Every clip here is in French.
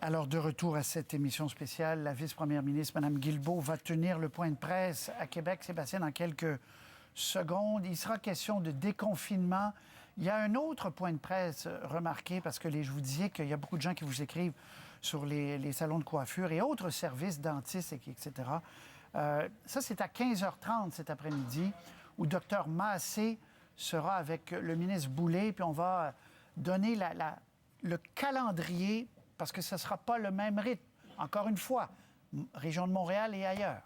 Alors, de retour à cette émission spéciale, la vice-première ministre, Mme Guilbeault, va tenir le point de presse à Québec. Sébastien, dans quelques secondes, il sera question de déconfinement. Il y a un autre point de presse remarqué, parce que je vous disais qu'il y a beaucoup de gens qui vous écrivent sur les salons de coiffure et autres services dentistes, etc. Ça, c'est à 15h30 cet après-midi, où Dr Massé sera avec le ministre Boulay, puis on va donner le calendrier, parce que ce ne sera pas le même rythme. Encore une fois, région de Montréal et ailleurs.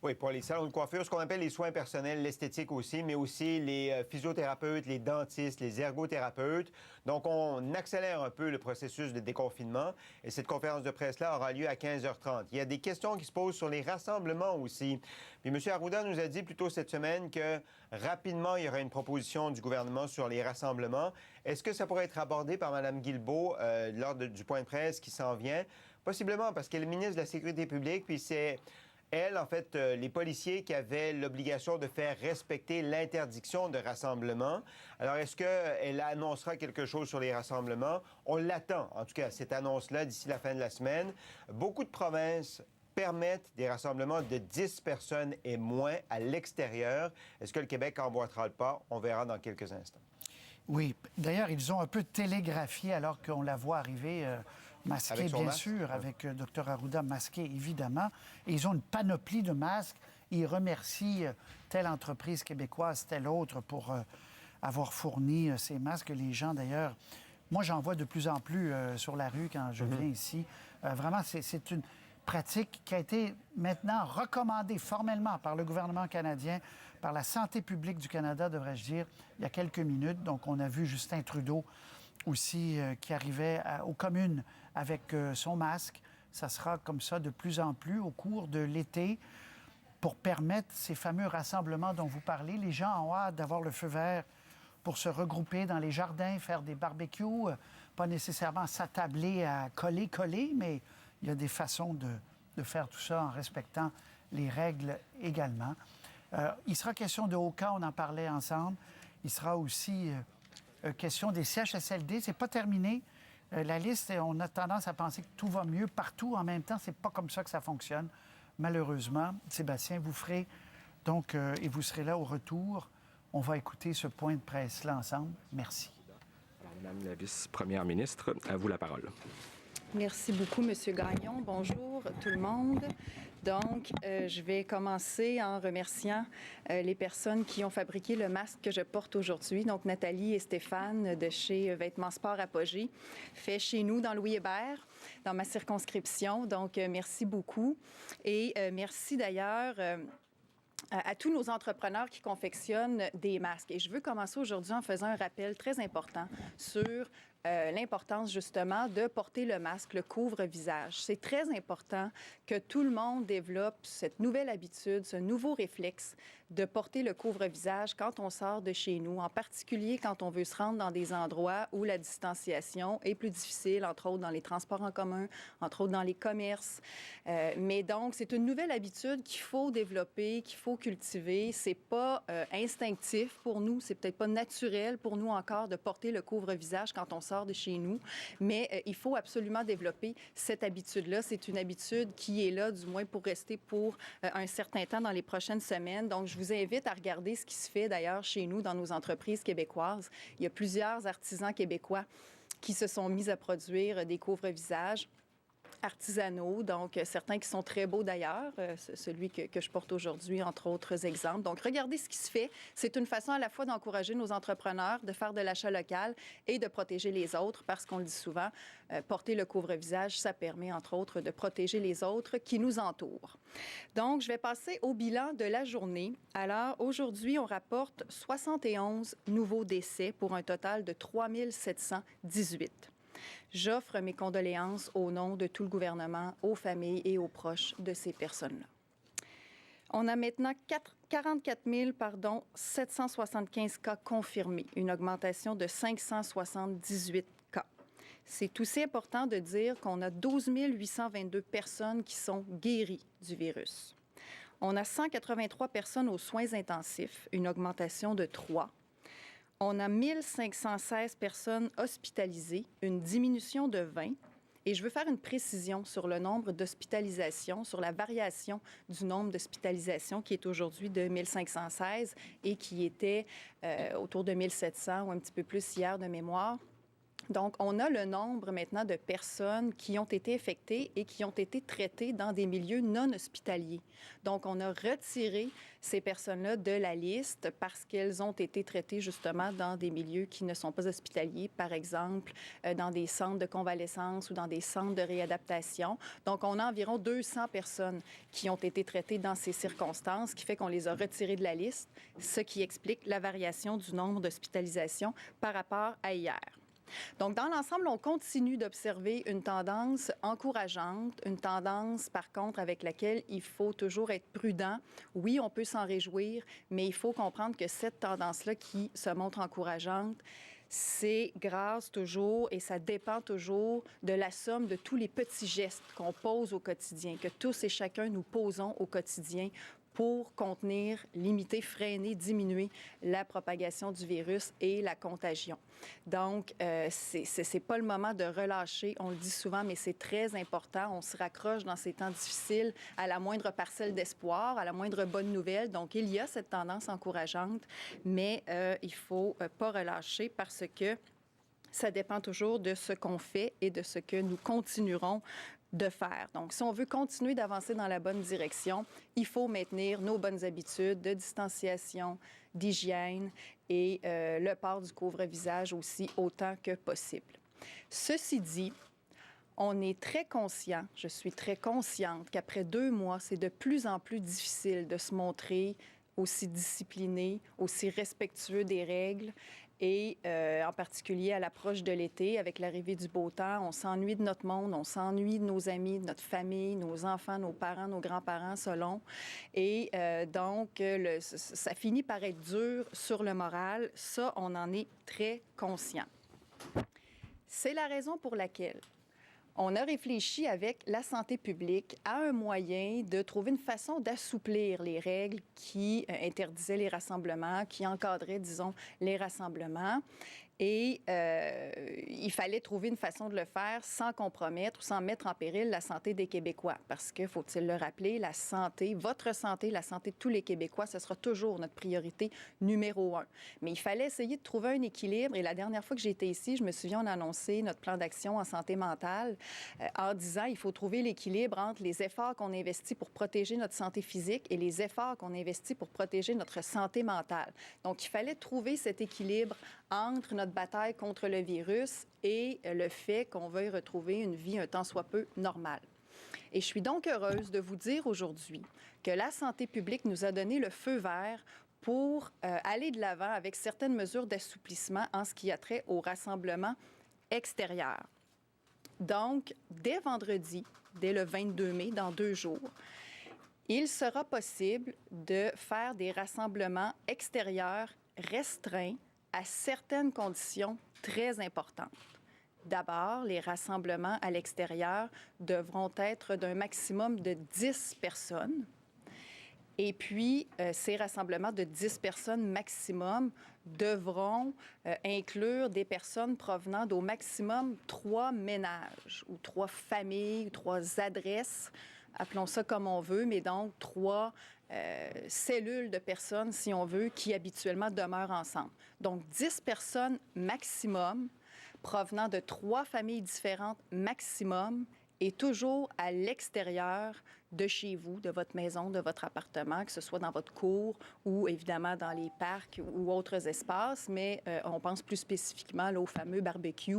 Oui, pour les salons de coiffure, ce qu'on appelle les soins personnels, l'esthétique aussi, mais aussi les physiothérapeutes, les dentistes, les ergothérapeutes. Donc, on accélère un peu le processus de déconfinement. Et cette conférence de presse-là aura lieu à 15h30. Il y a des questions qui se posent sur les rassemblements aussi. Puis M. Arruda nous a dit plus tôt cette semaine que rapidement, il y aura une proposition du gouvernement sur les rassemblements. Est-ce que ça pourrait être abordé par Mme Guilbeault lors du point de presse qui s'en vient? Possiblement, parce qu'elle est ministre de la Sécurité publique, puis c'est elle, en fait, les policiers qui avaient l'obligation de faire respecter l'interdiction de rassemblement. Alors, est-ce qu'elle annoncera quelque chose sur les rassemblements? On l'attend, en tout cas, cette annonce-là, d'ici la fin de la semaine. Beaucoup de provinces permettent des rassemblements de 10 personnes et moins à l'extérieur. Est-ce que le Québec emboîtera le pas? On verra dans quelques instants. Oui. D'ailleurs, ils ont un peu télégraphié alors qu'on la voit arriver masquée, bien sûr, avec Dr Arruda masqué, évidemment. Et ils ont une panoplie de masques. Ils remercient telle entreprise québécoise, telle autre pour avoir fourni ces masques. Les gens, d'ailleurs, moi, j'en vois de plus en plus sur la rue quand je viens ici. Vraiment, c'est une pratique qui a été maintenant recommandée formellement par le gouvernement canadien, par la santé publique du Canada, devrais-je dire, il y a quelques minutes. Donc, on a vu Justin Trudeau aussi qui arrivait aux communes avec son masque. Ça sera comme ça de plus en plus au cours de l'été pour permettre ces fameux rassemblements dont vous parlez. Les gens ont hâte d'avoir le feu vert pour se regrouper dans les jardins, faire des barbecues, pas nécessairement s'attabler à coller, mais il y a des façons de faire tout ça en respectant les règles également. Il sera question de Oka, on en parlait ensemble. Il sera aussi question des CHSLD. C'est pas terminé. La liste, on a tendance à penser que tout va mieux partout. En même temps, c'est pas comme ça que ça fonctionne, malheureusement. Sébastien, vous ferez donc, et vous serez là au retour. On va écouter ce point de presse-là ensemble. Merci. Madame la vice-première ministre, à vous la parole. Merci beaucoup, M. Gagnon. Bonjour, tout le monde. Donc, je vais commencer en remerciant les personnes qui ont fabriqué le masque que je porte aujourd'hui. Donc, Nathalie et Stéphane de chez Vêtements Sport Apogée, fait chez nous dans Louis Hébert, dans ma circonscription. Donc, merci beaucoup. Et merci d'ailleurs à tous nos entrepreneurs qui confectionnent des masques. Et je veux commencer aujourd'hui en faisant un rappel très important sur l'importance, justement, de porter le masque, le couvre-visage. C'est très important que tout le monde développe cette nouvelle habitude, ce nouveau réflexe de porter le couvre-visage quand on sort de chez nous, en particulier quand on veut se rendre dans des endroits où la distanciation est plus difficile, entre autres dans les transports en commun, entre autres dans les commerces. Mais donc, c'est une nouvelle habitude qu'il faut développer, qu'il faut cultiver. C'est pas instinctif pour nous, c'est peut-être pas naturel pour nous encore de porter le couvre-visage quand on sort de chez nous, mais il faut absolument développer cette habitude-là. C'est une habitude qui est là, du moins, pour rester pour un certain temps dans les prochaines semaines. Donc, je vous invite à regarder ce qui se fait, d'ailleurs, chez nous, dans nos entreprises québécoises. Il y a plusieurs artisans québécois qui se sont mis à produire des couvre-visages artisanaux, donc certains qui sont très beaux d'ailleurs, celui que je porte aujourd'hui, entre autres exemples. Donc, regardez ce qui se fait. C'est une façon à la fois d'encourager nos entrepreneurs, de faire de l'achat local et de protéger les autres, parce qu'on le dit souvent, porter le couvre-visage, ça permet, entre autres, de protéger les autres qui nous entourent. Donc, je vais passer au bilan de la journée. Alors, aujourd'hui, on rapporte 71 nouveaux décès pour un total de 3 718. J'offre mes condoléances au nom de tout le gouvernement, aux familles et aux proches de ces personnes-là. On a maintenant 44 775 cas confirmés, une augmentation de 578 cas. C'est aussi important de dire qu'on a 12 822 personnes qui sont guéries du virus. On a 183 personnes aux soins intensifs, une augmentation de 3. On a 1516 personnes hospitalisées, une diminution de 20. Et je veux faire une précision sur le nombre d'hospitalisations, sur la variation du nombre d'hospitalisations qui est aujourd'hui de 1516 et qui était autour de 1700 ou un petit peu plus hier de mémoire. Donc, on a le nombre maintenant de personnes qui ont été affectées et qui ont été traitées dans des milieux non hospitaliers. Donc, on a retiré ces personnes-là de la liste parce qu'elles ont été traitées justement dans des milieux qui ne sont pas hospitaliers, par exemple dans des centres de convalescence ou dans des centres de réadaptation. Donc, on a environ 200 personnes qui ont été traitées dans ces circonstances, ce qui fait qu'on les a retirées de la liste, ce qui explique la variation du nombre d'hospitalisations par rapport à hier. Donc, dans l'ensemble, on continue d'observer une tendance encourageante, une tendance, par contre, avec laquelle il faut toujours être prudent. Oui, on peut s'en réjouir, mais il faut comprendre que cette tendance-là qui se montre encourageante, c'est grâce toujours et ça dépend toujours de la somme de tous les petits gestes qu'on pose au quotidien, que tous et chacun nous posons au quotidien pour contenir, limiter, freiner, diminuer la propagation du virus et la contagion. Donc, c'est pas le moment de relâcher, on le dit souvent, mais c'est très important. On se raccroche dans ces temps difficiles à la moindre parcelle d'espoir, à la moindre bonne nouvelle. Donc, il y a cette tendance encourageante, mais il faut pas relâcher parce que ça dépend toujours de ce qu'on fait et de ce que nous continuerons de faire. Donc, si on veut continuer d'avancer dans la bonne direction, il faut maintenir nos bonnes habitudes de distanciation, d'hygiène et le port du couvre-visage aussi autant que possible. Ceci dit, on est très conscient, je suis très consciente qu'après 2 mois, c'est de plus en plus difficile de se montrer aussi discipliné, aussi respectueux des règles. Et en particulier à l'approche de l'été, avec l'arrivée du beau temps, on s'ennuie de notre monde, on s'ennuie de nos amis, de notre famille, nos enfants, nos parents, nos grands-parents, selon. Et donc, ça finit par être dur sur le moral. Ça, on en est très conscient. C'est la raison pour laquelle on a réfléchi avec la santé publique à un moyen de trouver une façon d'assouplir les règles qui interdisaient les rassemblements, qui encadraient, disons, les rassemblements. Et il fallait trouver une façon de le faire sans compromettre ou sans mettre en péril la santé des Québécois. Parce que, faut-il le rappeler, la santé, votre santé, la santé de tous les Québécois, ce sera toujours notre priorité numéro 1. Mais il fallait essayer de trouver un équilibre. Et la dernière fois que j'étais ici, je me souviens, on a annoncé notre plan d'action en santé mentale en disant qu'il faut trouver l'équilibre entre les efforts qu'on investit pour protéger notre santé physique et les efforts qu'on investit pour protéger notre santé mentale. Donc, il fallait trouver cet équilibre entre notre bataille contre le virus et le fait qu'on veuille retrouver une vie un tant soit peu normale. Et je suis donc heureuse de vous dire aujourd'hui que la santé publique nous a donné le feu vert pour aller de l'avant avec certaines mesures d'assouplissement en ce qui a trait au rassemblement extérieur. Donc, dès vendredi, dès le 22 mai, dans 2 jours, il sera possible de faire des rassemblements extérieurs restreints à certaines conditions très importantes. D'abord, les rassemblements à l'extérieur devront être d'un maximum de 10 personnes. Et puis, ces rassemblements de 10 personnes maximum devront inclure des personnes provenant d'au maximum 3 ménages ou 3 familles, 3 adresses, appelons ça comme on veut, mais donc 3 cellules de personnes, si on veut, qui habituellement demeurent ensemble. Donc, 10 personnes maximum provenant de 3 familles différentes maximum et toujours à l'extérieur de chez vous, de votre maison, de votre appartement, que ce soit dans votre cour ou évidemment dans les parcs ou autres espaces, mais on pense plus spécifiquement là, au fameux barbecue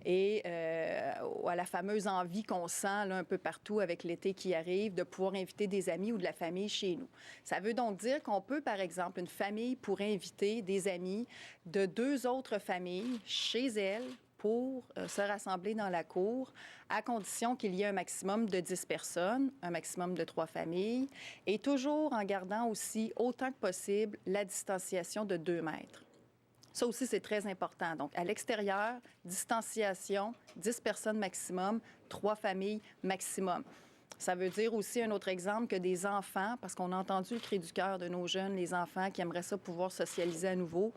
et à la fameuse envie qu'on sent là, un peu partout avec l'été qui arrive de pouvoir inviter des amis ou de la famille chez nous. Ça veut donc dire qu'on peut, par exemple, une famille pourrait inviter des amis de 2 autres familles chez elle pour se rassembler dans la cour, à condition qu'il y ait un maximum de 10 personnes, un maximum de 3 familles, et toujours en gardant aussi, autant que possible, la distanciation de 2 mètres. Ça aussi, c'est très important. Donc, à l'extérieur, distanciation, 10 personnes maximum, 3 familles maximum. Ça veut dire aussi un autre exemple que des enfants, parce qu'on a entendu le cri du cœur de nos jeunes, les enfants qui aimeraient ça pouvoir socialiser à nouveau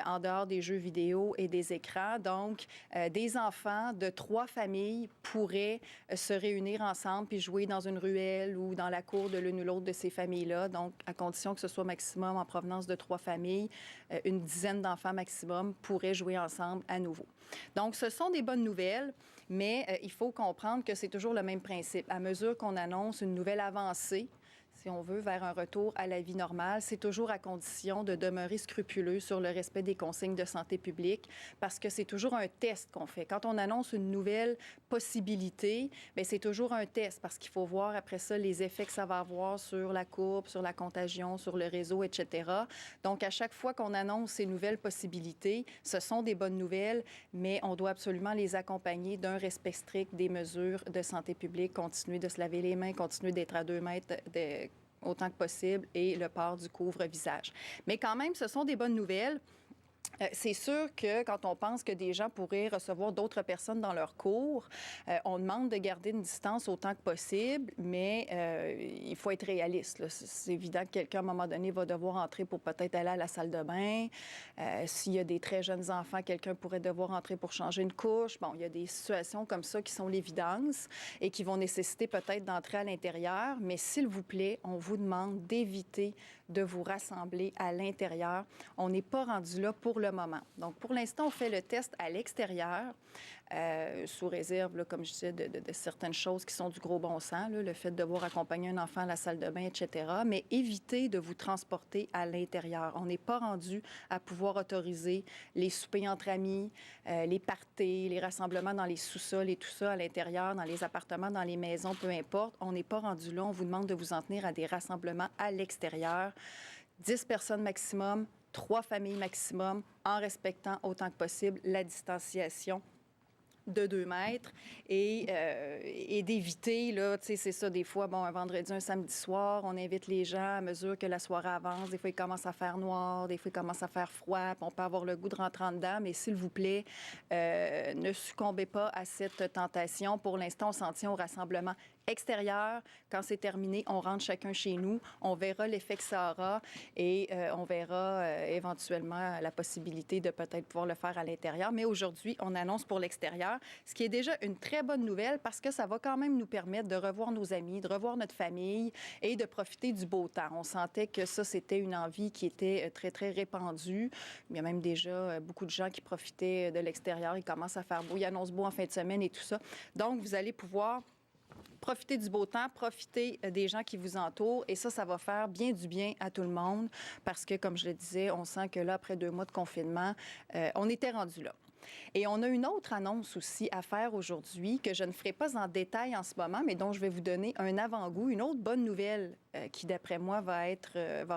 en dehors des jeux vidéo et des écrans. Donc, des enfants de 3 familles pourraient se réunir ensemble puis jouer dans une ruelle ou dans la cour de l'une ou l'autre de ces familles-là. Donc, à condition que ce soit maximum en provenance de 3 familles, une dizaine d'enfants maximum pourraient jouer ensemble à nouveau. Donc, ce sont des bonnes nouvelles. Mais il faut comprendre que c'est toujours le même principe. À mesure qu'on annonce une nouvelle avancée, si on veut, vers un retour à la vie normale, c'est toujours à condition de demeurer scrupuleux sur le respect des consignes de santé publique parce que c'est toujours un test qu'on fait. Quand on annonce une nouvelle possibilité, bien, c'est toujours un test parce qu'il faut voir après ça les effets que ça va avoir sur la courbe, sur la contagion, sur le réseau, etc. Donc, à chaque fois qu'on annonce ces nouvelles possibilités, ce sont des bonnes nouvelles, mais on doit absolument les accompagner d'un respect strict des mesures de santé publique, continuer de se laver les mains, continuer d'être à 2 mètres autant que possible et le port du couvre-visage. Mais quand même, ce sont des bonnes nouvelles. C'est sûr que quand on pense que des gens pourraient recevoir d'autres personnes dans leur cours, on demande de garder une distance autant que possible, mais il faut être réaliste, là. C'est évident que quelqu'un, à un moment donné, va devoir entrer pour peut-être aller à la salle de bain. S'il y a des très jeunes enfants, quelqu'un pourrait devoir entrer pour changer une couche. Bon, il y a des situations comme ça qui sont l'évidence et qui vont nécessiter peut-être d'entrer à l'intérieur, mais s'il vous plaît, on vous demande d'éviter de vous rassembler à l'intérieur. On n'est pas rendu là pour le moment. Donc, pour l'instant, on fait le test à l'extérieur, sous réserve, là, comme je disais, de certaines choses qui sont du gros bon sens, là, le fait de devoir accompagner un enfant à la salle de bain, etc. Mais évitez de vous transporter à l'intérieur. On n'est pas rendu à pouvoir autoriser les soupers entre amis, les parties, les rassemblements dans les sous-sols et tout ça à l'intérieur, dans les appartements, dans les maisons, peu importe. On n'est pas rendu là. On vous demande de vous en tenir à des rassemblements à l'extérieur. 10 personnes maximum, 3 familles maximum, en respectant autant que possible la distanciation de 2 mètres et d'éviter, là, tu sais, c'est ça, des fois, bon, un vendredi, un samedi soir, on invite les gens à mesure que la soirée avance. Des fois, il commence à faire noir, des fois, il commence à faire froid, puis on peut avoir le goût de rentrer en dedans, mais s'il vous plaît, ne succombez pas à cette tentation. Pour l'instant, on s'en tient au rassemblement extérieur. Quand c'est terminé, on rentre chacun chez nous. On verra l'effet que ça aura et on verra éventuellement la possibilité de peut-être pouvoir le faire à l'intérieur. Mais aujourd'hui, on annonce pour l'extérieur, ce qui est déjà une très bonne nouvelle parce que ça va quand même nous permettre de revoir nos amis, de revoir notre famille et de profiter du beau temps. On sentait que ça, c'était une envie qui était très, très répandue. Il y a même déjà beaucoup de gens qui profitaient de l'extérieur. Il commence à faire beau. Il annonce beau en fin de semaine et tout ça. Donc, vous allez pouvoir profiter du beau temps, profiter des gens qui vous entourent. Et ça va faire bien du bien à tout le monde parce que, comme je le disais, on sent que là, après 2 mois de confinement, on était rendu là. Et on a une autre annonce aussi à faire aujourd'hui que je ne ferai pas en détail en ce moment, mais dont je vais vous donner un avant-goût, une autre bonne nouvelle qui, d'après moi, va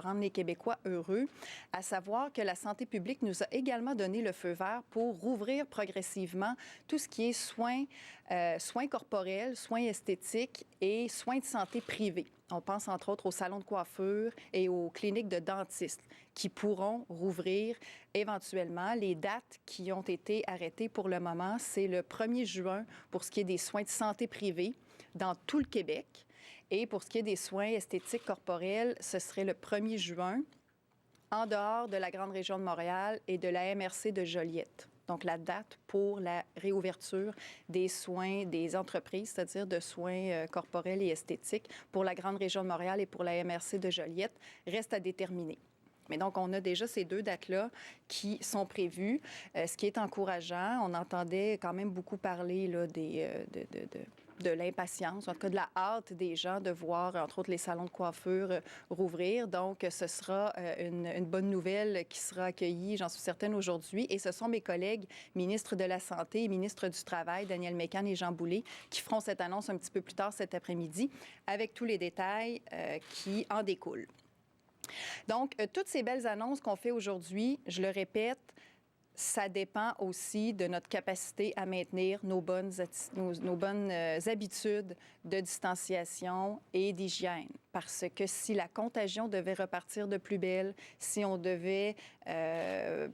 rendre les Québécois heureux, à savoir que la santé publique nous a également donné le feu vert pour rouvrir progressivement tout ce qui est soins corporels, soins esthétiques et soins de santé privés. On pense entre autres aux salons de coiffure et aux cliniques de dentistes qui pourront rouvrir éventuellement. Les dates qui ont été arrêtées pour le moment, c'est le 1er juin pour ce qui est des soins de santé privés dans tout le Québec. Et pour ce qui est des soins esthétiques corporels, ce serait le 1er juin en dehors de la grande région de Montréal et de la MRC de Joliette. Donc, la date pour la réouverture des soins des entreprises, c'est-à-dire de soins corporels et esthétiques pour la grande région de Montréal et pour la MRC de Joliette, reste à déterminer. Mais donc, on a déjà ces 2 dates-là qui sont prévues, ce qui est encourageant. On entendait quand même beaucoup parler là, de l'impatience, en tout cas de la hâte des gens de voir, entre autres, les salons de coiffure rouvrir. Donc, ce sera une bonne nouvelle qui sera accueillie, j'en suis certaine, aujourd'hui. Et ce sont mes collègues ministres de la Santé et ministres du Travail, Daniel Mécan et Jean Boulet, qui feront cette annonce un petit peu plus tard cet après-midi, avec tous les détails qui en découlent. Donc, toutes ces belles annonces qu'on fait aujourd'hui, je le répète, ça dépend aussi de notre capacité à maintenir nos bonnes habitudes de distanciation et d'hygiène. Parce que si la contagion devait repartir de plus belle, si on devait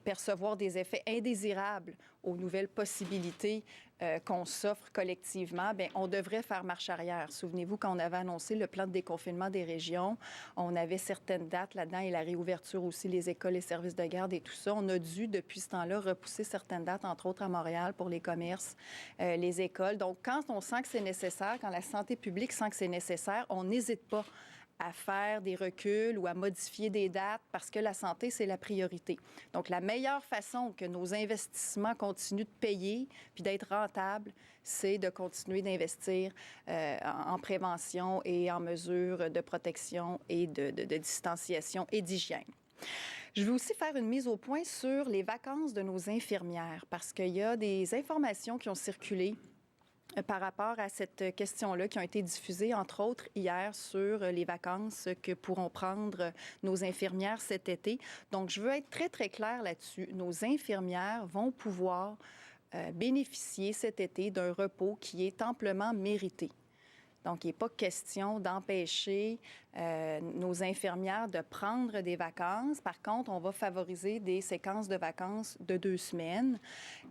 percevoir des effets indésirables aux nouvelles possibilités qu'on s'offre collectivement, bien, on devrait faire marche arrière. Souvenez-vous, quand on avait annoncé le plan de déconfinement des régions, on avait certaines dates là-dedans et la réouverture aussi, les écoles, les services de garde et tout ça. On a dû, depuis ce temps-là, repousser certaines dates, entre autres à Montréal, pour les commerces, les écoles. Donc, quand on sent que c'est nécessaire, quand la santé publique sent que c'est nécessaire, on n'hésite pas à faire des reculs ou à modifier des dates parce que la santé, c'est la priorité. Donc, la meilleure façon que nos investissements continuent de payer puis d'être rentables, c'est de continuer d'investir en prévention et en mesures de protection et de distanciation et d'hygiène. Je veux aussi faire une mise au point sur les vacances de nos infirmières parce qu'il y a des informations qui ont circulé par rapport à cette question-là, qui ont été diffusées, entre autres, hier sur les vacances que pourront prendre nos infirmières cet été. Donc, je veux être très, très claire là-dessus. Nos infirmières vont pouvoir bénéficier cet été d'un repos qui est amplement mérité. Donc, il n'est pas question d'empêcher nos infirmières de prendre des vacances. Par contre, on va favoriser des séquences de vacances de 2 semaines.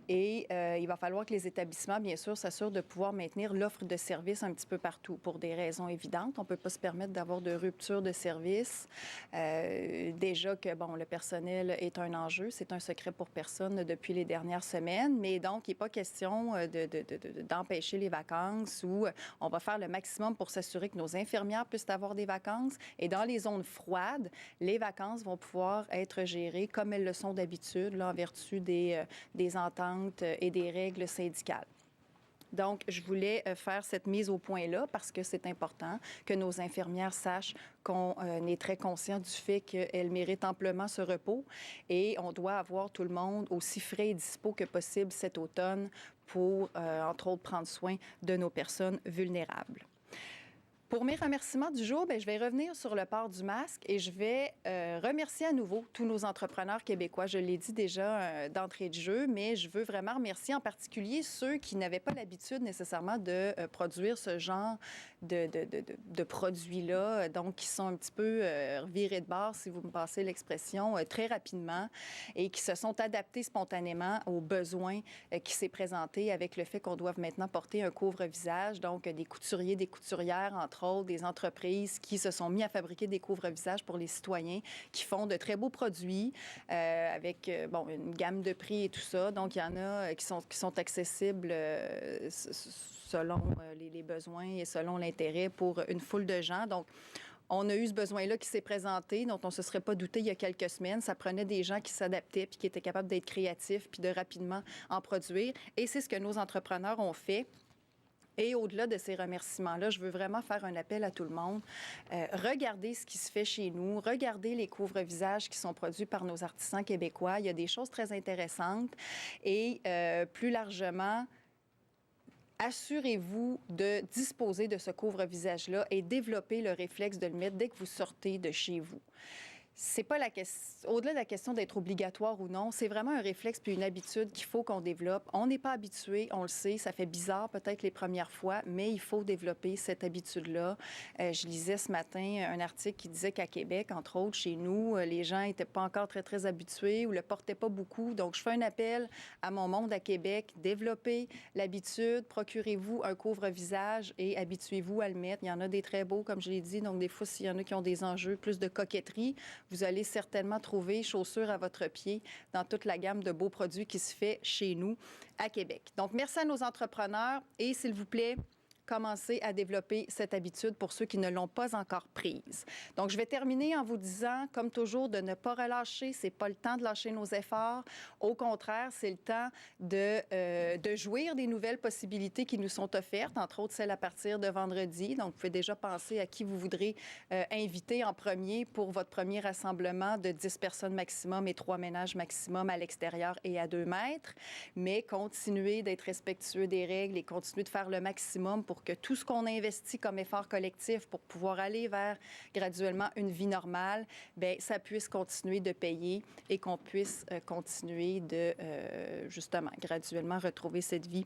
Et il va falloir que les établissements, bien sûr, s'assurent de pouvoir maintenir l'offre de services un petit peu partout pour des raisons évidentes. On ne peut pas se permettre d'avoir de rupture de service. Déjà que, bon, le personnel est un enjeu. C'est un secret pour personne depuis les dernières semaines. Mais donc, il n'est pas question d'empêcher les vacances ou on va faire le maximum pour s'assurer que nos infirmières puissent avoir des vacances. Et dans les zones froides, les vacances vont pouvoir être gérées comme elles le sont d'habitude, là, en vertu des ententes et des règles syndicales. Donc, je voulais faire cette mise au point-là parce que c'est important que nos infirmières sachent qu'on est très conscient du fait qu'elles méritent amplement ce repos et on doit avoir tout le monde aussi frais et dispo que possible cet automne pour, entre autres, prendre soin de nos personnes vulnérables. Pour mes remerciements du jour, bien, je vais revenir sur le port du masque et je vais remercier à nouveau tous nos entrepreneurs québécois. Je l'ai dit déjà d'entrée de jeu, mais je veux vraiment remercier en particulier ceux qui n'avaient pas l'habitude nécessairement de produire ce genre de produits-là, donc qui sont un petit peu virés de bord, si vous me passez l'expression, très rapidement et qui se sont adaptés spontanément aux besoins qui s'est présenté avec le fait qu'on doive maintenant porter un couvre-visage, donc des couturiers, des couturières, entre autres, des entreprises qui se sont mis à fabriquer des couvre-visages pour les citoyens, qui font de très beaux produits avec bon, une gamme de prix et tout ça. Donc, il y en a qui sont accessibles selon les besoins et selon l'intérêt pour une foule de gens. Donc, on a eu ce besoin-là qui s'est présenté, dont on ne se serait pas douté il y a quelques semaines. Ça prenait des gens qui s'adaptaient puis qui étaient capables d'être créatifs puis de rapidement en produire. Et c'est ce que nos entrepreneurs ont fait. Et au-delà de ces remerciements-là, je veux vraiment faire un appel à tout le monde. Regardez ce qui se fait chez nous. Regardez les couvre-visages qui sont produits par nos artisans québécois. Il y a des choses très intéressantes. Et plus largement, assurez-vous de disposer de ce couvre-visage-là et développer le réflexe de le mettre dès que vous sortez de chez vous. C'est pas la question, au-delà de la question d'être obligatoire ou non, c'est vraiment un réflexe puis une habitude qu'il faut qu'on développe. On n'est pas habitué, on le sait, ça fait bizarre peut-être les premières fois, mais il faut développer cette habitude-là. Je lisais ce matin un article qui disait qu'à Québec, entre autres, chez nous, les gens n'étaient pas encore très, très habitués ou le portaient pas beaucoup. Donc, je fais un appel à mon monde à Québec, développez l'habitude, procurez-vous un couvre-visage et habituez-vous à le mettre. Il y en a des très beaux, comme je l'ai dit, donc des fois, s'il y en a qui ont des enjeux, plus de coquetterie, vous allez certainement trouver chaussures à votre pied dans toute la gamme de beaux produits qui se fait chez nous à Québec. Donc, merci à nos entrepreneurs et, s'il vous plaît, commencer à développer cette habitude pour ceux qui ne l'ont pas encore prise. Donc, je vais terminer en vous disant, comme toujours, de ne pas relâcher. C'est pas le temps de lâcher nos efforts. Au contraire, c'est le temps de jouir des nouvelles possibilités qui nous sont offertes, entre autres celles à partir de vendredi. Donc, vous pouvez déjà penser à qui vous voudrez inviter en premier pour votre premier rassemblement de 10 personnes maximum et 3 ménages maximum à l'extérieur et à 2 mètres. Mais continuez d'être respectueux des règles et continuez de faire le maximum pour que tout ce qu'on investit comme effort collectif pour pouvoir aller vers graduellement une vie normale, bien, ça puisse continuer de payer et qu'on puisse continuer de, justement, graduellement retrouver cette vie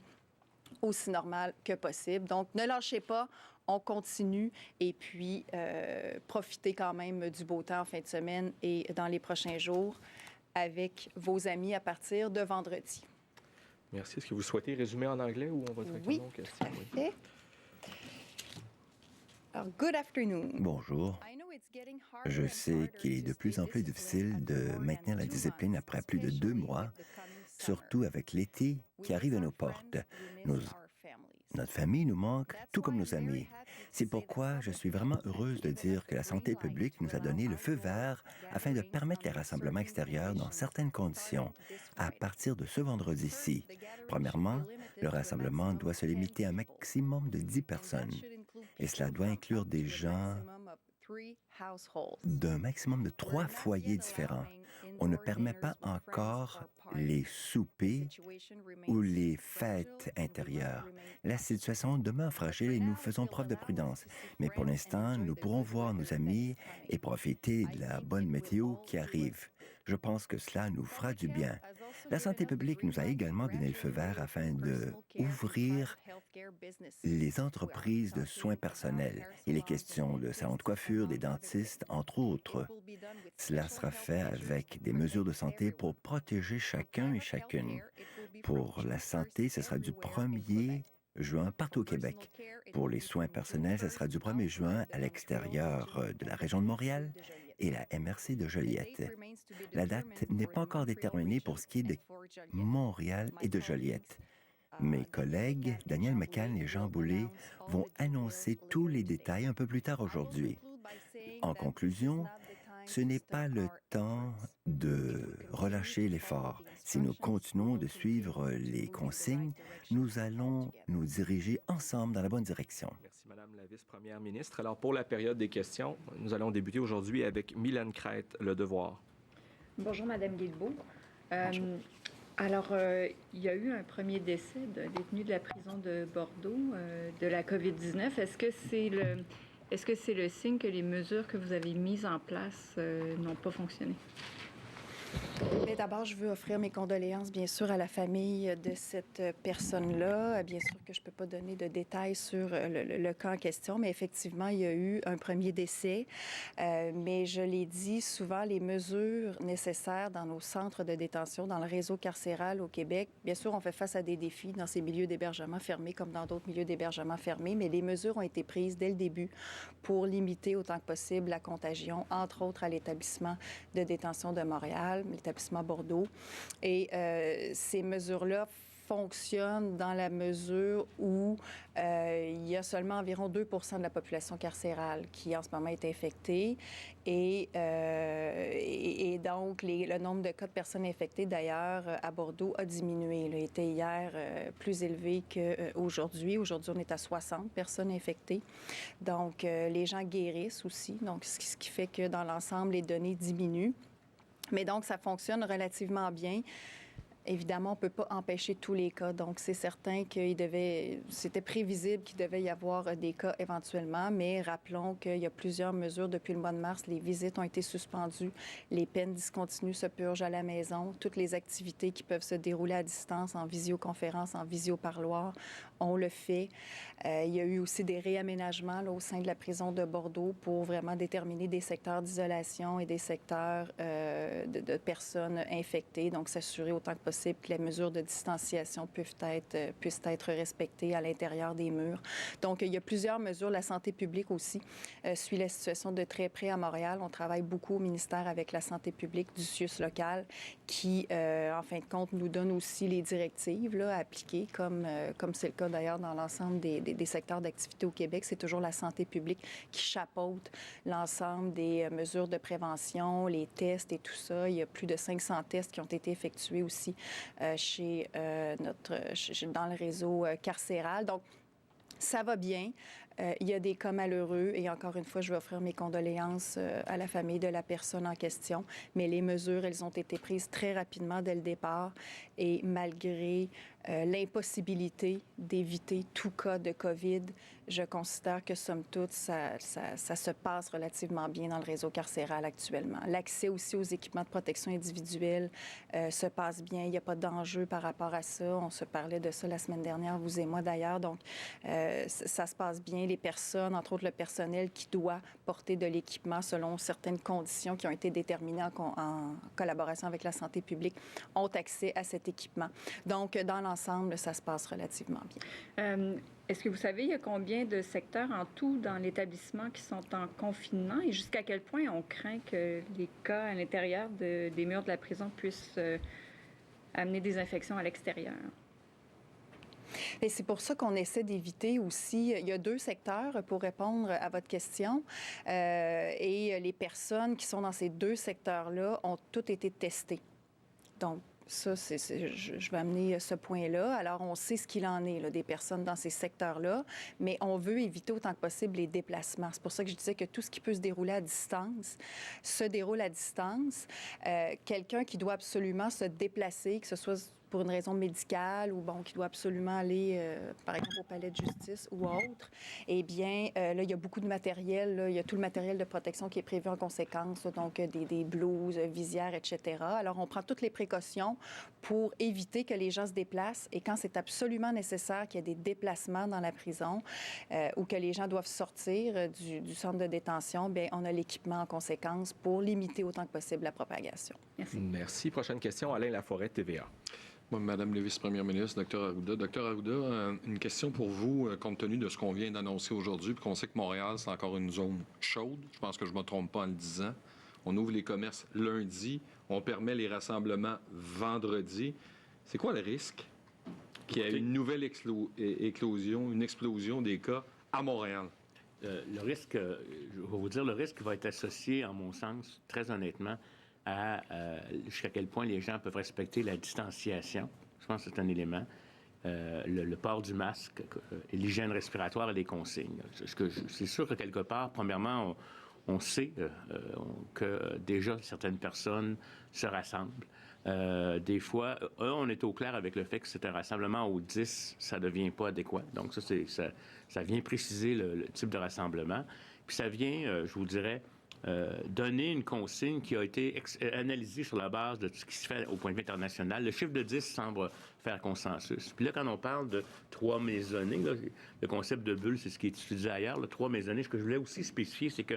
aussi normale que possible. Donc, ne lâchez pas, on continue et puis profitez quand même du beau temps en fin de semaine et dans les prochains jours avec vos amis à partir de vendredi. Merci. Est-ce que vous souhaitez résumer en anglais ou on va directement aux questions? Oui, tout à fait. Alors, good afternoon. Bonjour. Je sais qu'il est de plus en plus difficile de maintenir la discipline après plus de 2 mois, surtout avec l'été qui arrive à nos portes. Notre famille nous manque, tout comme nos amis. C'est pourquoi je suis vraiment heureuse de dire que la santé publique nous a donné le feu vert afin de permettre les rassemblements extérieurs dans certaines conditions, à partir de ce vendredi-ci. Premièrement, le rassemblement doit se limiter à un maximum de 10 personnes. Et cela doit inclure des gens d'un maximum de 3 foyers différents. On ne permet pas encore les soupers ou les fêtes intérieures. La situation demeure fragile et nous faisons preuve de prudence. Mais pour l'instant, nous pourrons voir nos amis et profiter de la bonne météo qui arrive. Je pense que cela nous fera du bien. La santé publique nous a également donné le feu vert afin d'ouvrir les entreprises de soins personnels. Il est question de salons de coiffure, des dentistes, entre autres. Cela sera fait avec des mesures de santé pour protéger chacun et chacune. Pour la santé, ce sera du 1er juin partout au Québec. Pour les soins personnels, ce sera du 1er juin à l'extérieur de la région de Montréal et la MRC de Joliette. La date n'est pas encore déterminée pour ce qui est de Montréal et de Joliette. Mes collègues, Daniel McCann et Jean Boulay, vont annoncer tous les détails un peu plus tard aujourd'hui. En conclusion, ce n'est pas le temps de relâcher l'effort. Si nous continuons de suivre les consignes, nous allons nous diriger ensemble dans la bonne direction. Merci, Madame la vice-première ministre. Alors, pour la période des questions, nous allons débuter aujourd'hui avec Mylène Crête, Le Devoir. Bonjour, Madame Guilbeault. Bonjour. Alors, il y a eu un premier décès d'un détenu de la prison de Bordeaux de la COVID-19. Est-ce que c'est le signe que les mesures que vous avez mises en place n'ont pas fonctionné? Mais d'abord, je veux offrir mes condoléances, bien sûr, à la famille de cette personne-là. Bien sûr que je ne peux pas donner de détails sur le cas en question, mais effectivement, il y a eu un premier décès. Mais je l'ai dit, souvent, les mesures nécessaires dans nos centres de détention, dans le réseau carcéral au Québec, bien sûr, on fait face à des défis dans ces milieux d'hébergement fermés comme dans d'autres milieux d'hébergement fermés, mais les mesures ont été prises dès le début pour limiter autant que possible la contagion, entre autres à l'établissement de détention de Montréal, l'établissement Bordeaux. Et ces mesures-là fonctionnent dans la mesure où il y a seulement environ 2 % de la population carcérale qui, en ce moment, est infectée. Et donc, le nombre de cas de personnes infectées, d'ailleurs, à Bordeaux a diminué. Il était hier plus élevé qu'aujourd'hui. Aujourd'hui, on est à 60 personnes infectées. Donc, les gens guérissent aussi. Donc, ce qui fait que, dans l'ensemble, les données diminuent. Mais donc, ça fonctionne relativement bien. Évidemment, on ne peut pas empêcher tous les cas. Donc, c'est certain c'était prévisible qu'il devait y avoir des cas éventuellement, mais rappelons qu'il y a plusieurs mesures depuis le mois de mars. Les visites ont été suspendues, les peines discontinues se purgent à la maison, toutes les activités qui peuvent se dérouler à distance, en visioconférence, en visioparloir, on le fait. Il y a eu aussi des réaménagements là, au sein de la prison de Bordeaux pour vraiment déterminer des secteurs d'isolation et des secteurs de personnes infectées, donc s'assurer autant que possible que les mesures de distanciation puissent être respectées à l'intérieur des murs. Donc, il y a plusieurs mesures. La santé publique aussi suit la situation de très près à Montréal. On travaille beaucoup au ministère avec la santé publique du CIUS local qui, en fin de compte, nous donne aussi les directives là, à appliquer, comme c'est le cas d'ailleurs dans l'ensemble des secteurs d'activité au Québec. C'est toujours la santé publique qui chapeaute l'ensemble des mesures de prévention, les tests et tout ça. Il y a plus de 500 tests qui ont été effectués aussi dans le réseau carcéral. Donc, ça va bien. Il y a des cas malheureux et encore une fois, je veux offrir mes condoléances à la famille de la personne en question. Mais les mesures, elles ont été prises très rapidement dès le départ et malgré l'impossibilité d'éviter tout cas de COVID, je considère que, somme toute, ça se passe relativement bien dans le réseau carcéral actuellement. L'accès aussi aux équipements de protection individuelle se passe bien. Il n'y a pas d'enjeu par rapport à ça. On se parlait de ça la semaine dernière, vous et moi d'ailleurs. Donc, ça se passe bien. bien, les personnes, entre autres le personnel qui doit porter de l'équipement selon certaines conditions qui ont été déterminées en collaboration avec la santé publique, ont accès à cet équipement. Donc, dans l'ensemble, ça se passe relativement bien. Est-ce que vous savez, il y a combien de secteurs en tout dans l'établissement qui sont en confinement et jusqu'à quel point on craint que les cas à l'intérieur des murs de la prison puissent amener des infections à l'extérieur? Et c'est pour ça qu'on essaie d'éviter aussi. Il y a 2 secteurs pour répondre à votre question. Et les personnes qui sont dans ces 2 secteurs-là ont toutes été testées. Donc, ça, je vais amener ce point-là. Alors, on sait ce qu'il en est, là, des personnes dans ces secteurs-là, mais on veut éviter autant que possible les déplacements. C'est pour ça que je disais que tout ce qui peut se dérouler à distance se déroule à distance. Quelqu'un qui doit absolument se déplacer, que ce soit pour une raison médicale ou, bon, qui doit absolument aller, par exemple, au palais de justice ou autre, eh bien, là, il y a beaucoup de matériel. Là, il y a tout le matériel de protection qui est prévu en conséquence, là, donc des blouses, visières, etc. Alors, on prend toutes les précautions pour éviter que les gens se déplacent et quand c'est absolument nécessaire qu'il y ait des déplacements dans la prison ou que les gens doivent sortir du centre de détention, bien, on a l'équipement en conséquence pour limiter autant que possible la propagation. Merci. Merci. Prochaine question, Alain Laforêt, TVA. Madame la vice-première ministre, Dr. Arruda. Dr. Arruda, une question pour vous, compte tenu de ce qu'on vient d'annoncer aujourd'hui, puis qu'on sait que Montréal, c'est encore une zone chaude. Je pense que je ne me trompe pas en le disant. On ouvre les commerces lundi, on permet les rassemblements vendredi. C'est quoi le risque qu'il y ait une nouvelle éclosion, une explosion des cas à Montréal? Le risque, je vais vous dire, le risque va être associé, en mon sens, très honnêtement, à jusqu'à quel point les gens peuvent respecter la distanciation. Je pense que c'est un élément. Le port du masque, l'hygiène respiratoire et les consignes. C'est sûr que quelque part, premièrement, on sait que déjà certaines personnes se rassemblent. Des fois, on est au clair avec le fait que c'est un rassemblement où 10, ça ne devient pas adéquat. Donc ça vient préciser le type de rassemblement. Puis ça vient, je vous dirais, donner une consigne qui a été analysée sur la base de tout ce qui se fait au point de vue international. Le chiffre de 10 semble faire consensus. Puis là, quand on parle de 3 maisonnées, là, le concept de bulle, c'est ce qui est utilisé ailleurs, là, 3 maisonnées, ce que je voulais aussi spécifier, c'est que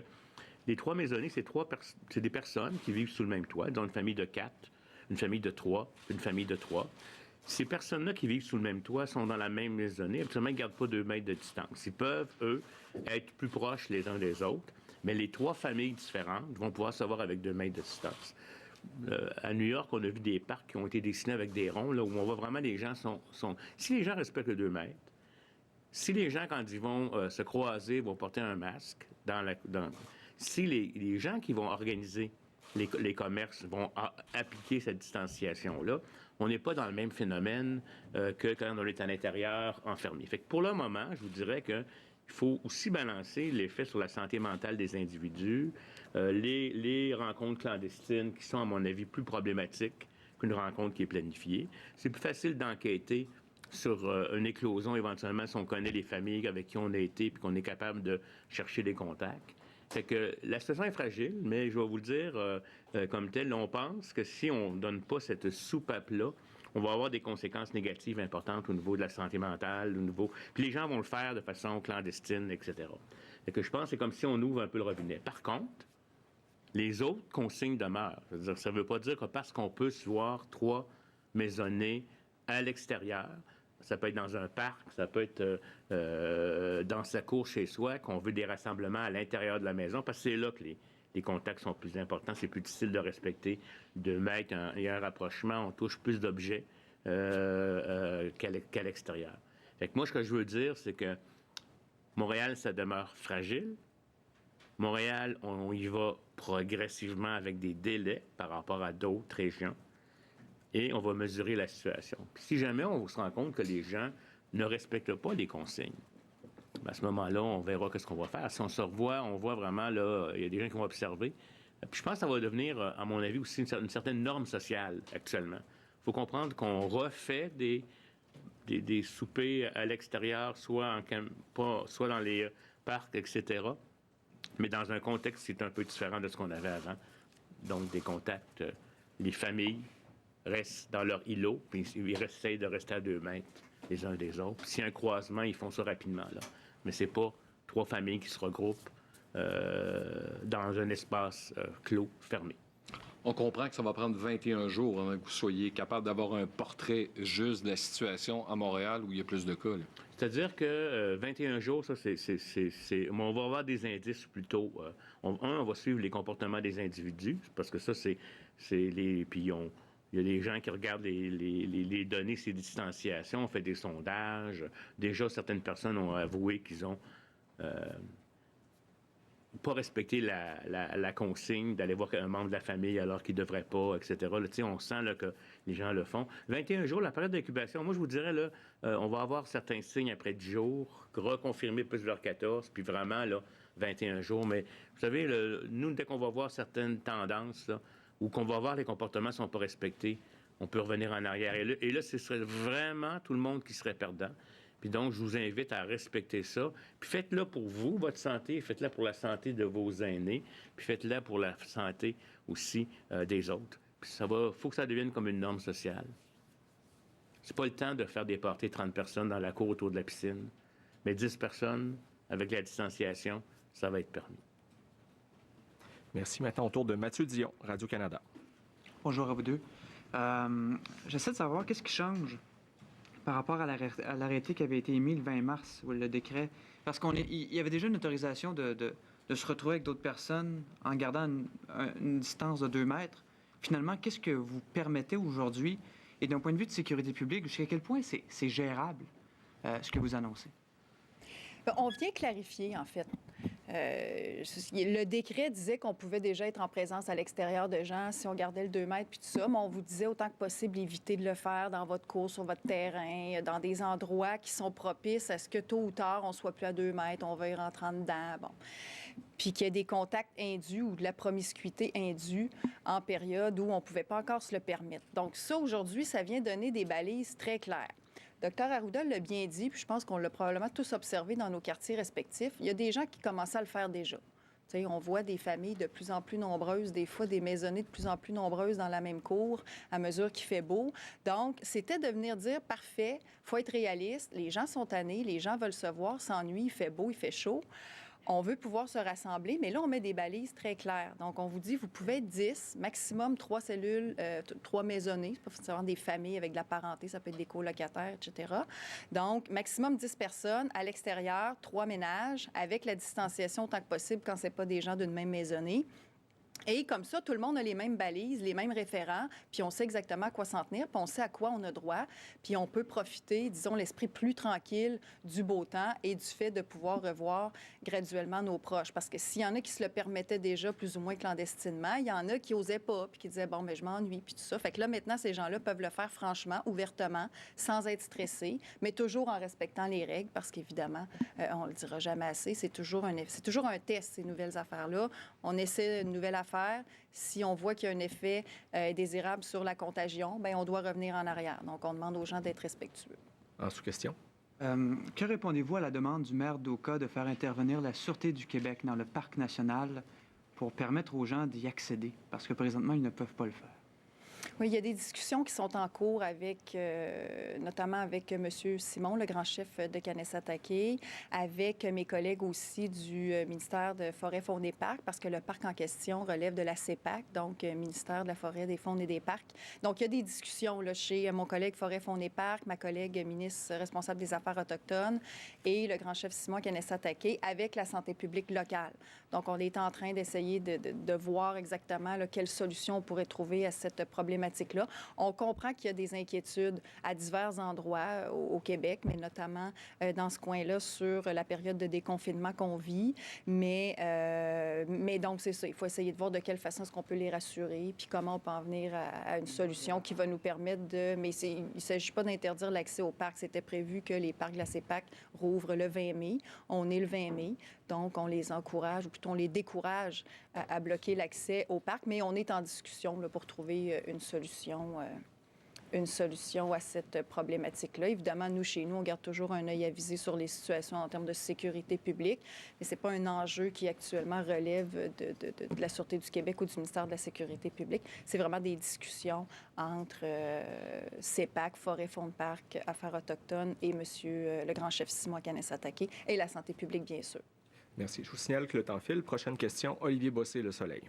les 3 maisonnées, c'est des personnes qui vivent sous le même toit, dont une famille de 4, une famille de 3, une famille de 3. Ces personnes-là qui vivent sous le même toit sont dans la même maisonnée. Absolument, ils ne gardent pas 2 mètres de distance. Ils peuvent, eux, être plus proches les uns des autres, mais les 3 familles différentes vont pouvoir se voir avec 2 mètres de distance. À New York, on a vu des parcs qui ont été dessinés avec des ronds, là, où on voit vraiment les gens sont... Si les gens respectent le 2 mètres, si les gens, quand ils vont se croiser, vont porter un masque, si les gens qui vont organiser les commerces vont appliquer cette distanciation-là, on n'est pas dans le même phénomène que quand on est à l'intérieur enfermé. Fait que pour le moment, je vous dirais que il faut aussi balancer l'effet sur la santé mentale des individus, les rencontres clandestines qui sont, à mon avis, plus problématiques qu'une rencontre qui est planifiée. C'est plus facile d'enquêter sur une éclosion, éventuellement, si on connaît les familles avec qui on a été puis qu'on est capable de chercher des contacts. Fait que la situation est fragile, mais je vais vous le dire comme tel, on pense que si on ne donne pas cette soupape-là, on va avoir des conséquences négatives importantes au niveau de la santé mentale, au niveau... Puis les gens vont le faire de façon clandestine, etc. Fait que je pense que c'est comme si on ouvre un peu le robinet. Par contre, les autres consignes demeurent. Ça ne veut pas dire que parce qu'on peut se voir 3 maisonnées à l'extérieur, ça peut être dans un parc, ça peut être dans sa cour chez soi, qu'on veut des rassemblements à l'intérieur de la maison, parce que c'est là que les contacts sont plus importants, c'est plus difficile de respecter, de mettre un rapprochement, on touche plus d'objets qu'à l'extérieur. Fait que moi, ce que je veux dire, c'est que Montréal, ça demeure fragile. Montréal, on y va progressivement avec des délais par rapport à d'autres régions. Et on va mesurer la situation. Puis si jamais on se rend compte que les gens ne respectent pas les consignes, à ce moment-là, on verra ce qu'on va faire. Si on se revoit, on voit vraiment, là, il y a des gens qui vont observer. Puis je pense que ça va devenir, à mon avis, aussi une certaine norme sociale actuellement. Il faut comprendre qu'on refait des soupers à l'extérieur, soit dans les parcs, etc., mais dans un contexte qui est un peu différent de ce qu'on avait avant. Donc, des contacts, les familles restent dans leur îlot, puis ils essayent de rester à 2 mètres les uns des autres. S'il y a un croisement, ils font ça rapidement, là. Mais c'est pas 3 familles qui se regroupent dans un espace clos, fermé. On comprend que ça va prendre 21 jours avant que vous soyez capable d'avoir un portrait juste de la situation à Montréal où il y a plus de cas. Là. C'est-à-dire que 21 jours, ça, on va avoir des indices plutôt. On va suivre les comportements des individus, parce que ça, c'est les... Puis il y a des gens qui regardent les données, ces distanciations, on fait des sondages. Déjà, certaines personnes ont avoué qu'ils ont pas respecté la consigne d'aller voir un membre de la famille alors qu'il ne devrait pas, etc. Là, on sent là, que les gens le font. 21 jours, la période d'incubation, moi, je vous dirais, là, on va avoir certains signes après 10 jours, reconfirmer plus vers 14, puis vraiment, là, 21 jours. Mais vous savez, nous, dès qu'on va voir certaines tendances, là, ou qu'on va voir les comportements ne sont pas respectés, on peut revenir en arrière. Et là, ce serait vraiment tout le monde qui serait perdant. Puis donc, je vous invite à respecter ça. Puis faites-le pour vous, votre santé, faites-le pour la santé de vos aînés, puis faites-le pour la santé aussi des autres. Puis faut que ça devienne comme une norme sociale. C'est pas le temps de faire des parties 30 personnes dans la cour autour de la piscine, mais 10 personnes, avec la distanciation, ça va être permis. Merci. Maintenant, au tour de Mathieu Dion, Radio-Canada. Bonjour à vous deux. J'essaie de savoir qu'est-ce qui change par rapport à l'arrêté qui avait été émis le 20 mars, ou le décret. Parce qu'il y avait déjà une autorisation de se retrouver avec d'autres personnes en gardant une distance de 2 mètres. Finalement, qu'est-ce que vous permettez aujourd'hui? Et d'un point de vue de sécurité publique, jusqu'à quel point c'est gérable, ce que vous annoncez? On vient clarifier, en fait. Le décret disait qu'on pouvait déjà être en présence à l'extérieur de gens si on gardait le 2 mètres puis tout ça, mais on vous disait autant que possible éviter de le faire dans votre cours, sur votre terrain, dans des endroits qui sont propices à ce que tôt ou tard, on soit plus à 2 mètres, on va y rentrer dedans, bon. Puis qu'il y ait des contacts indus ou de la promiscuité indue en période où on ne pouvait pas encore se le permettre. Donc ça, aujourd'hui, ça vient donner des balises très claires. Dr Arruda l'a bien dit, puis je pense qu'on l'a probablement tous observé dans nos quartiers respectifs. Il y a des gens qui commençaient à le faire déjà. T'sais, on voit des familles de plus en plus nombreuses, des fois des maisonnées de plus en plus nombreuses dans la même cour à mesure qu'il fait beau. Donc, c'était de venir dire, parfait, il faut être réaliste, les gens sont tannés, les gens veulent se voir, s'ennuient, il fait beau, il fait chaud. On veut pouvoir se rassembler, mais là, on met des balises très claires. Donc, on vous dit, vous pouvez être 10, maximum 3 cellules, 3 maisonnées. C'est pas forcément des familles avec de la parenté, ça peut être des colocataires, etc. Donc, maximum 10 personnes à l'extérieur, 3 ménages, avec la distanciation autant que possible quand c'est pas des gens d'une même maisonnée. Et comme ça, tout le monde a les mêmes balises, les mêmes référents, puis on sait exactement à quoi s'en tenir, puis on sait à quoi on a droit, puis on peut profiter, disons, l'esprit plus tranquille du beau temps et du fait de pouvoir revoir graduellement nos proches. Parce que s'il y en a qui se le permettaient déjà plus ou moins clandestinement, il y en a qui n'osaient pas, puis qui disaient, bon, mais je m'ennuie, puis tout ça. Fait que là, maintenant, ces gens-là peuvent le faire franchement, ouvertement, sans être stressés, mais toujours en respectant les règles, parce qu'évidemment, on le dira jamais assez, c'est toujours un test, ces nouvelles affaires-là. On essaie une nouvelle affaire. Si on voit qu'il y a un effet désirable sur la contagion, bien, on doit revenir en arrière. Donc, on demande aux gens d'être respectueux. En sous-question. Que répondez-vous à la demande du maire d'Oka de faire intervenir la Sûreté du Québec dans le parc national pour permettre aux gens d'y accéder? Parce que présentement, ils ne peuvent pas le faire. Oui, il y a des discussions qui sont en cours avec, notamment avec M. Simon, le grand chef de Kanesatake, avec mes collègues aussi du ministère de Forêt, Faune et Parcs, parce que le parc en question relève de la CEPAC, donc ministère de la Forêt, des Faunes et des Parcs. Donc, il y a des discussions là, chez mon collègue Forêt, Faune et Parcs, ma collègue ministre responsable des Affaires autochtones et le grand chef Simon Kanesatake avec la santé publique locale. Donc, on est en train d'essayer de voir exactement là, quelle solution on pourrait trouver à cette problématique-là. On comprend qu'il y a des inquiétudes à divers endroits au Québec, mais notamment dans ce coin-là sur la période de déconfinement qu'on vit. Mais donc, c'est ça. Il faut essayer de voir de quelle façon est-ce qu'on peut les rassurer puis comment on peut en venir à une solution qui va nous permettre de... Mais il ne s'agit pas d'interdire l'accès au parc. C'était prévu que les parcs de la CEPAC rouvrent le 20 mai. On est le 20 mai. Donc, on les encourage, ou plutôt on les décourage à bloquer l'accès au parc. Mais on est en discussion là, pour trouver une solution à cette problématique-là. Évidemment, nous, chez nous, on garde toujours un œil avisé sur les situations en termes de sécurité publique, mais ce n'est pas un enjeu qui actuellement relève de la Sûreté du Québec ou du ministère de la Sécurité publique. C'est vraiment des discussions entre CEPAC, Forêt, Faune, Parc, Affaires autochtones et le grand chef Simon Kanesatake et la santé publique, bien sûr. Merci. Je vous signale que le temps file. Prochaine question, Olivier Bossé, Le Soleil.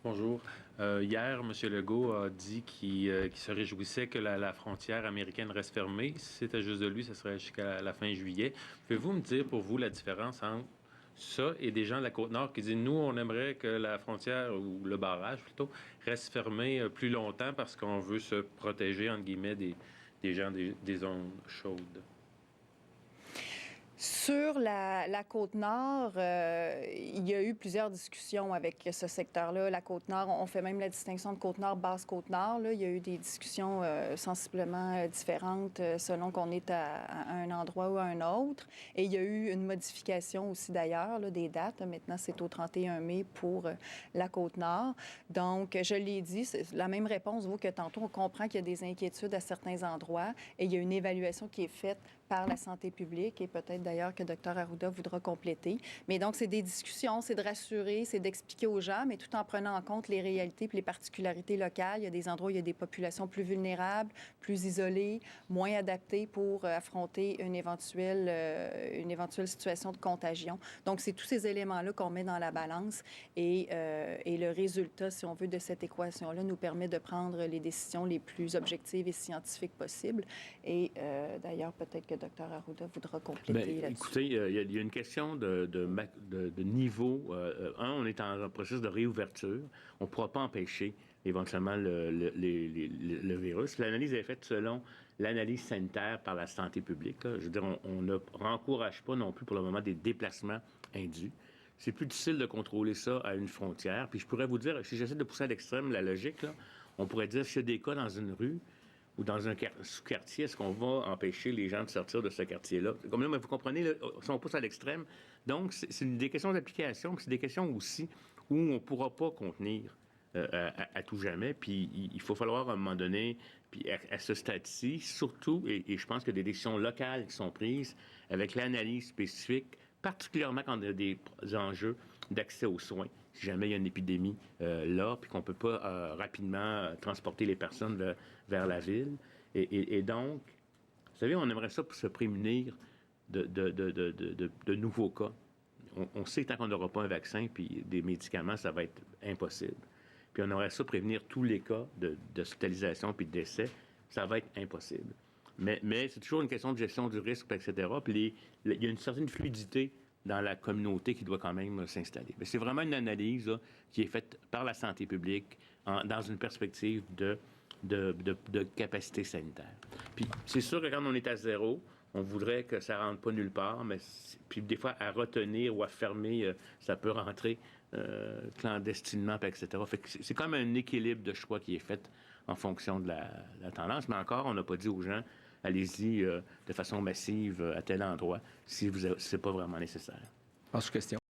Bonjour. Hier, M. Legault a dit qu'il se réjouissait que la frontière américaine reste fermée. Si c'était juste de lui, ce serait jusqu'à la fin juillet. Pouvez-vous me dire, pour vous, la différence entre ça et des gens de la Côte-Nord qui disent, nous, on aimerait que la frontière, ou le barrage plutôt, reste fermé plus longtemps parce qu'on veut se protéger, entre guillemets, des gens des zones chaudes? Sur la Côte-Nord, il y a eu plusieurs discussions avec ce secteur-là. La Côte-Nord, on fait même la distinction de Côte-Nord, Basse-Côte-Nord. Il y a eu des discussions sensiblement différentes selon qu'on est à un endroit ou à un autre. Et il y a eu une modification aussi d'ailleurs des dates. Maintenant, c'est au 31 mai pour la Côte-Nord. Donc, je l'ai dit, c'est la même réponse vaut que tantôt. On comprend qu'il y a des inquiétudes à certains endroits et il y a une évaluation qui est faite par la santé publique et peut-être d'ailleurs que Dr Arruda voudra compléter. Mais donc, c'est des discussions, c'est de rassurer, c'est d'expliquer aux gens, mais tout en prenant en compte les réalités et les particularités locales. Il y a des endroits où il y a des populations plus vulnérables, plus isolées, moins adaptées pour affronter une éventuelle situation de contagion. Donc, c'est tous ces éléments-là qu'on met dans la balance et le résultat, si on veut, de cette équation-là nous permet de prendre les décisions les plus objectives et scientifiques possibles. Et d'ailleurs, peut-être que Dr Arruda voudra compléter là-dessus. Écoutez, il y a une question de niveau. On est en processus de réouverture. On ne pourra pas empêcher éventuellement le virus. L'analyse est faite selon l'analyse sanitaire par la santé publique. Là. Je veux dire, on ne rencourage pas non plus pour le moment des déplacements indus. C'est plus difficile de contrôler ça à une frontière. Puis je pourrais vous dire, si j'essaie de pousser à l'extrême la logique, là, on pourrait dire s'il y a des cas dans une rue ou dans un sous-quartier, est-ce qu'on va empêcher les gens de sortir de ce quartier-là? Comme là, vous comprenez, là, si on pousse à l'extrême, donc c'est des questions d'application, puis c'est des questions aussi où on ne pourra pas contenir à tout jamais, puis il faut falloir à un moment donné, puis à ce stade-ci, surtout, et je pense qu'il y a des décisions locales qui sont prises avec l'analyse spécifique, particulièrement quand il y a des enjeux d'accès aux soins. Si jamais il y a une épidémie là, puis qu'on ne peut pas rapidement transporter les personnes vers la ville. Et donc, vous savez, on aimerait ça pour se prémunir de nouveaux cas. On sait que tant qu'on n'aura pas un vaccin puis des médicaments, ça va être impossible. Puis on aimerait ça prévenir tous les cas d'hospitalisation puis de décès. Ça va être impossible. Mais c'est toujours une question de gestion du risque, etc. Puis il y a une certaine fluidité dans la communauté qui doit quand même s'installer. Mais c'est vraiment une analyse là, qui est faite par la santé publique dans une perspective de capacité sanitaire. Puis c'est sûr que quand on est à zéro, on voudrait que ça ne rentre pas nulle part, mais puis des fois, à retenir ou à fermer, ça peut rentrer clandestinement, etc. Fait que c'est quand même un équilibre de choix qui est fait en fonction de la tendance. Mais encore, on n'a pas dit aux gens, allez-y de façon massive à tel endroit si ce n'est pas vraiment nécessaire. Autre question.